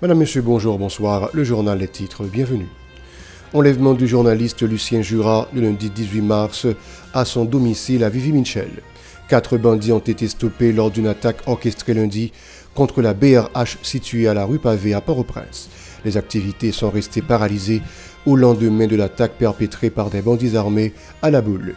Madame, Monsieur, bonjour, bonsoir. Le journal des titres, bienvenue. Enlèvement du journaliste Lucien Jurat le lundi 18 mars à son domicile à Vivi-Michel. 4 bandits ont été stoppés lors d'une attaque orchestrée lundi contre la BRH située à la rue Pavée à Port-au-Prince. Les activités sont restées paralysées au lendemain de l'attaque perpétrée par des bandits armés à la Boule.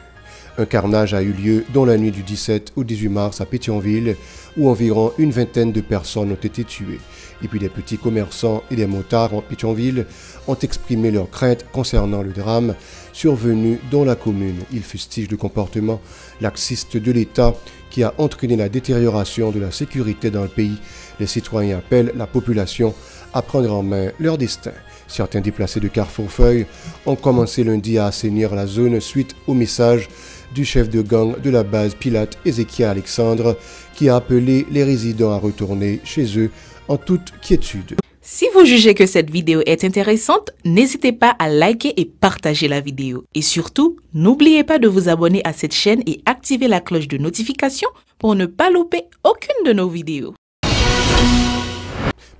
Un carnage a eu lieu dans la nuit du 17 au 18 mars à Pétionville, où environ une vingtaine de personnes ont été tuées. Et puis des petits commerçants et des motards en Pétionville ont exprimé leurs craintes concernant le drame survenu dans la commune. Ils fustigent le comportement laxiste de l'État qui a entraîné la détérioration de la sécurité dans le pays. Les citoyens appellent la population à prendre en main leur destin. Certains déplacés de Carrefour-Feuille ont commencé lundi à assainir la zone suite au message du chef de gang de la base Pilate, Ézéchiel Alexandre, qui a appelé les résidents à retourner chez eux en toute quiétude. Si vous jugez que cette vidéo est intéressante, n'hésitez pas à liker et partager la vidéo. Et surtout, n'oubliez pas de vous abonner à cette chaîne et activer la cloche de notification pour ne pas louper aucune de nos vidéos.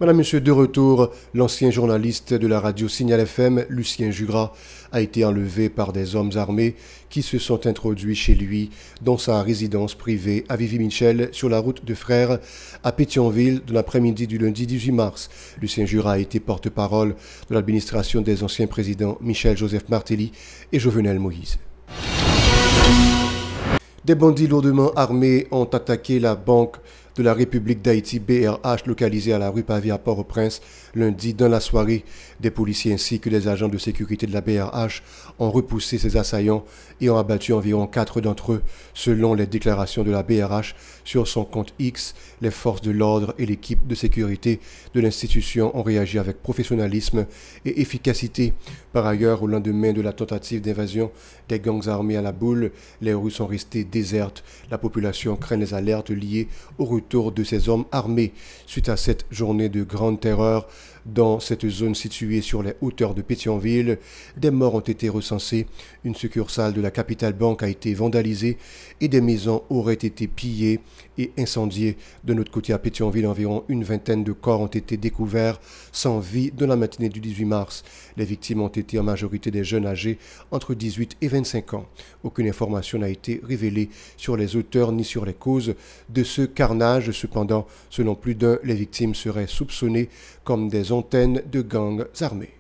Madame, Monsieur, de retour, l'ancien journaliste de la radio Signal FM, Lucien Jurat, a été enlevé par des hommes armés qui se sont introduits chez lui dans sa résidence privée à Vivi-Michel sur la route de Frères à Pétionville dans l'après-midi du lundi 18 mars. Lucien Jurat a été porte-parole de l'administration des anciens présidents Michel-Joseph Martelly et Jovenel Moïse. Des bandits lourdement armés ont attaqué la banque de la République d'Haïti BRH localisée à la rue Pavée à Port-au-Prince lundi dans la soirée. Des policiers ainsi que des agents de sécurité de la BRH ont repoussé ces assaillants et ont abattu environ 4 d'entre eux. Selon les déclarations de la BRH sur son compte X, les forces de l'ordre et l'équipe de sécurité de l'institution ont réagi avec professionnalisme et efficacité. Par ailleurs, au lendemain de la tentative d'invasion des gangs armés à la Boule, les rues sont restées désertes. La population craint les alertes liées au retour de ces hommes armés. Suite à cette journée de grande terreur dans cette zone située sur les hauteurs de Pétionville, des morts ont été recensés, une succursale de la Capital Bank a été vandalisée et des maisons auraient été pillées et incendiées. De notre côté à Pétionville, environ une vingtaine de corps ont été découverts sans vie dans la matinée du 18 mars. Les victimes ont été en majorité des jeunes âgés entre 18 et 25 ans. Aucune information n'a été révélée sur les auteurs ni sur les causes de ce carnage. Cependant, selon plus d'un, les victimes seraient soupçonnées comme des antennes de gangs armés.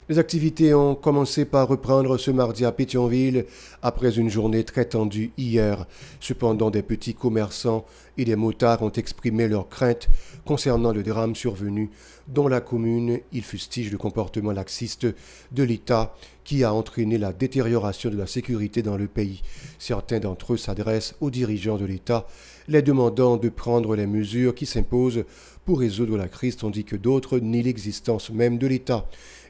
Les activités ont commencé par reprendre ce mardi à Pétionville après une journée très tendue hier. Cependant, des petits commerçants et des motards ont exprimé leurs craintes concernant le drame survenu dans la commune. Ils fustigent le comportement laxiste de l'État qui a entraîné la détérioration de la sécurité dans le pays. Certains d'entre eux s'adressent aux dirigeants de l'État, les demandant de prendre les mesures qui s'imposent pour résoudre la crise, tandis que d'autres nient l'existence même de l'État.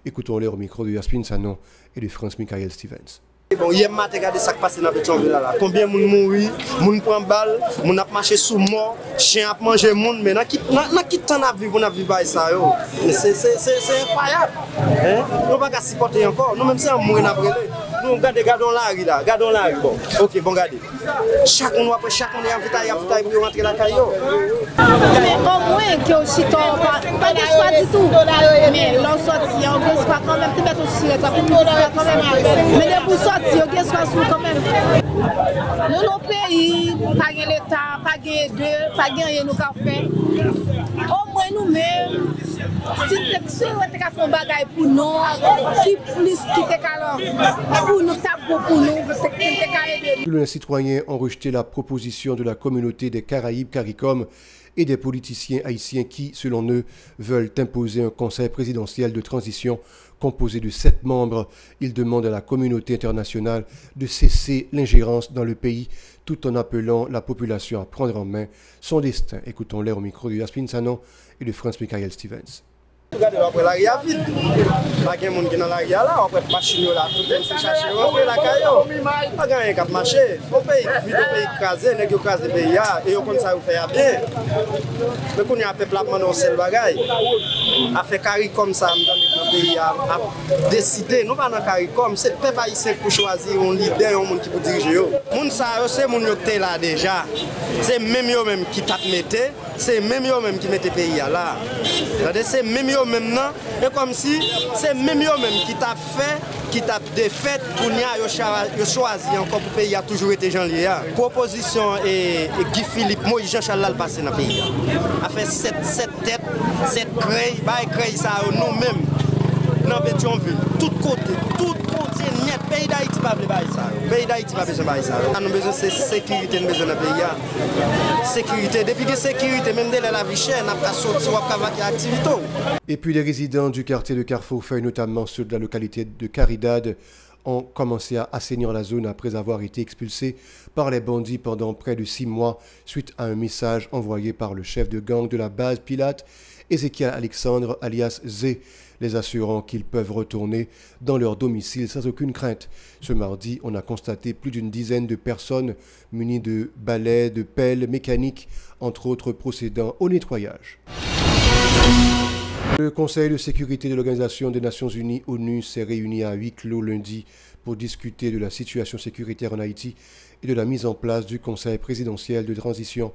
Écoutons-les au micro de Yasmin Sanon et de France-Michael Stevens. Bon, hier matin, regardez ce qui passe dans Pétionville là. Combien de gens mourent, moun prend balle, moun a marché sous mort, chien a mangé moun, mais dans qui temps n'a vivre, on a vivre ça yo. C'est incroyable. Hein? Nous pas qu'à supporter encore. Nous même si on mourir n'a brûlé. Nous gardons la rue là, gardons la rue. Bon, OK, bon regardez. Chaque on après chaque on est invité pour rentrer la caillou. Mais au moins que aussi pas de choix du tout. Mais l'on sorti, on peut pas quand même te mettre aussi quand même. Mais pour sortir, on soit sous quand même. Nous nos pays, pas l'État, pas deux, pas rien nous qu'a fait. Au moins nous-mêmes si on te fait un bagage pour nous, qui plus qui te calme, pour nous taper pour nous, les citoyens ont rejeté la proposition de la communauté des Caraïbes CARICOM et des politiciens haïtiens qui, selon eux, veulent imposer un conseil présidentiel de transition composé de 7 membres. Ils demandent à la communauté internationale de cesser l'ingérence dans le pays tout en appelant la population à prendre en main son destin. Écoutons-les au micro de Yasmin Sanon et de France-Michael Stevens. Regardez, après la ria vide. Pas de monde qui dans la ria là, après machine là, tout le monde se chercher, après la caillou. Pas gagner cap marché. Faut pays vite pays écrasé, nèg yo écrasé pays et yo comme ça vous faire bien. Mais qu'on y a peuple là mandon seul bagaille. A fait carré comme ça, me donne dans le pays a décidé, nous pas dans CARICOM, c'est le peuple haïtien pour choisir un leader, un monde qui peut diriger. Les gens, c'est les gens qui sont là déjà. C'est même eux même qui tapent mettre, c'est même eux même qui mettent le pays là. C'est même eux même là, et comme si c'est même eux même qui tapent fait, qui tapent défaite pour nous choisir encore pour le pays a toujours été Jean Lia. Proposition et Guy Philippe, Moïse Jean-Charles là passé dans le pays. A fait cette tête, cette créée ça nous-mêmes dans Pétionville, tout côté net, pays d'Haïti pas besoin de ça. Pays d'Haïti pas besoin de ça. Nous avons besoin de sécurité, nous avons besoin de pays. Sécurité, depuis que sécurité, même dès la vie chère, nous avons sorti, nous avons activité. Et puis les résidents du quartier de Carrefour-Feuille, notamment ceux de la localité de Caridad, ont commencé à assainir la zone après avoir été expulsés par les bandits pendant près de 6 mois suite à un message envoyé par le chef de gang de la base Pilate, Ézéchiel Alexandre alias Zé, les assurant qu'ils peuvent retourner dans leur domicile sans aucune crainte. Ce mardi, on a constaté plus d'une dizaine de personnes munies de balais, de pelles mécaniques, entre autres procédant au nettoyage. Le Conseil de sécurité de l'Organisation des Nations Unies, ONU, s'est réuni à huis clos lundi pour discuter de la situation sécuritaire en Haïti et de la mise en place du Conseil présidentiel de transition.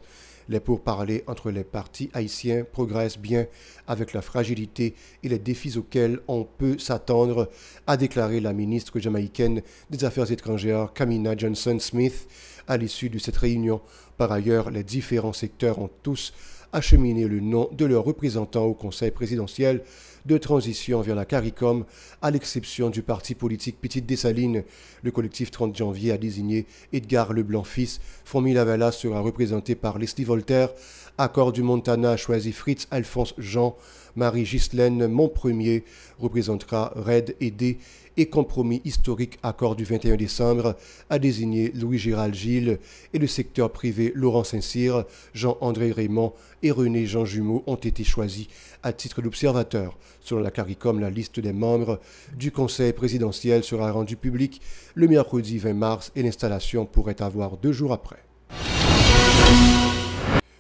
Les pourparlers entre les partis haïtiens progressent bien avec la fragilité et les défis auxquels on peut s'attendre, a déclaré la ministre jamaïcaine des Affaires étrangères Kamina Johnson-Smith à l'issue de cette réunion. Par ailleurs, les différents secteurs ont tous acheminer le nom de leurs représentants au Conseil présidentiel de transition vers la CARICOM, à l'exception du parti politique Petite Dessalines. Le collectif 30 janvier a désigné Edgar Leblanc-Fils. Fourmi Lavella sera représenté par Leslie Voltaire. Accord du Montana a choisi Fritz Alphonse Jean. Marie-Ghislaine Montpremier représentera Red et D. Et Compromis historique, accord du 21 décembre, a désigné Louis-Gérald Gilles et le secteur privé Laurent Saint-Cyr, Jean-André Raymond et René Jean Jumeau ont été choisis à titre d'observateurs. Selon la CARICOM, la liste des membres du Conseil présidentiel sera rendue publique le mercredi 20 mars et l'installation pourrait avoir 2 jours après.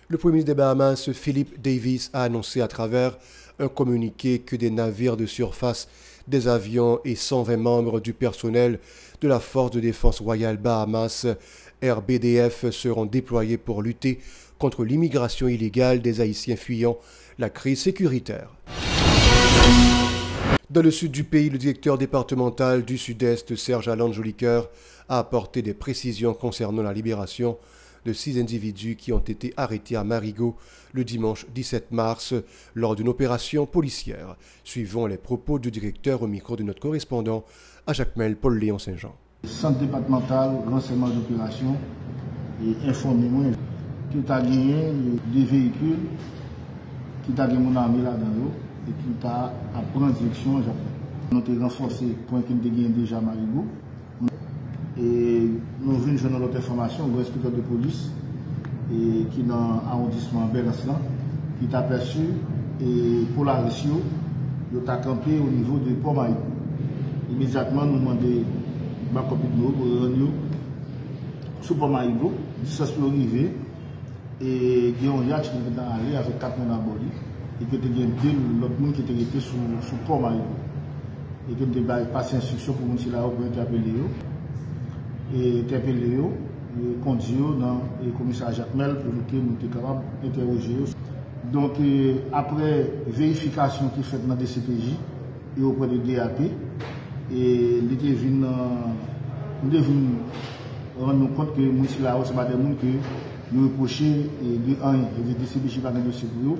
Le Premier ministre des Bahamas, Philip Davis, a annoncé à travers un communiqué que des navires de surface, des avions et 120 membres du personnel de la Force de défense royale Bahamas, RBDF, seront déployés pour lutter contre l'immigration illégale des Haïtiens fuyant la crise sécuritaire. Dans le sud du pays, le directeur départemental du Sud-Est, Serge Allan Jolicoeur, a apporté des précisions concernant la libération de 6 individus qui ont été arrêtés à Marigot le dimanche 17 mars lors d'une opération policière. Suivons les propos du directeur au micro de notre correspondant à Jacmel, Paul-Léon Saint-Jean. Centre départemental, renseignement d'opération et informé que tu as gagné des véhicules, qui t'a gagné mon armée là-dedans et qui t'a appris en direction Jacmel. Nous avons renforcé pour qu'il ait gagné déjà Marigot. Et nous venons de notre information au inspecteur de police et qui est dans l'arrondissement Berenslan, qui t'a aperçu et pour la ratio, il t'a campé au niveau de Port-Marigot. Immédiatement, nous demandons ma copie de nous pour rendre sous Port-Marigot, distance pour arriver, et il y a un yacht qui est allé avec 4 personnes à bord, et que il y a l'autre monde qui était sous Port-Marigot. Et que il a passé instruction pour nous pour interpeller. Et interpeller et conduire dans le commissariat Jacmel pour que nous soyons capables d'interroger. Donc, après vérification qui est faite dans le DCPJ et auprès de DAP, et nous devons rendre compte que nous sommes là, ce n'est pas des gens que nous reprochons de un, le DCPJ pas de dossier pour eux.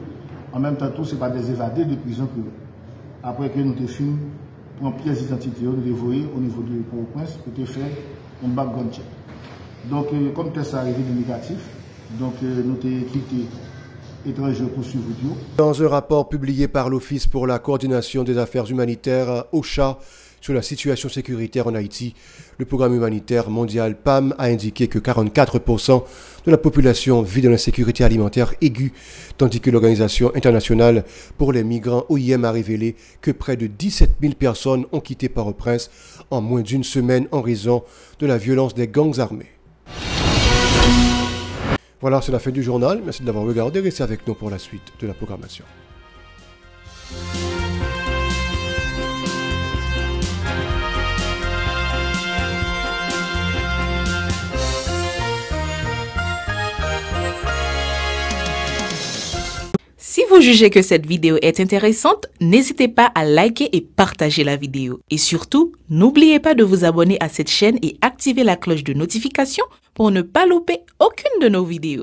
En même temps, ce n'est pas des évadés de prison que après que nous avons fait une pièce d'identité, nous dévoyer au niveau de Port-au-Prince pour te faire un background check. Donc, comme ça arrivé de négatif, donc nous avons quitté étrangers pour suivre. Dans un rapport publié par l'Office pour la coordination des affaires humanitaires, OCHA, sur la situation sécuritaire en Haïti, le programme humanitaire mondial PAM a indiqué que 44% de la population vit dans l'insécurité alimentaire aiguë, tandis que l'Organisation internationale pour les migrants OIM a révélé que près de 17 000 personnes ont quitté Port-au-Prince en moins d'une semaine en raison de la violence des gangs armés. Voilà, c'est la fin du journal. Merci de l'avoir regardé. Restez avec nous pour la suite de la programmation. Si vous jugez que cette vidéo est intéressante, n'hésitez pas à liker et partager la vidéo. Et surtout, n'oubliez pas de vous abonner à cette chaîne et activer la cloche de notification pour ne pas louper aucune de nos vidéos.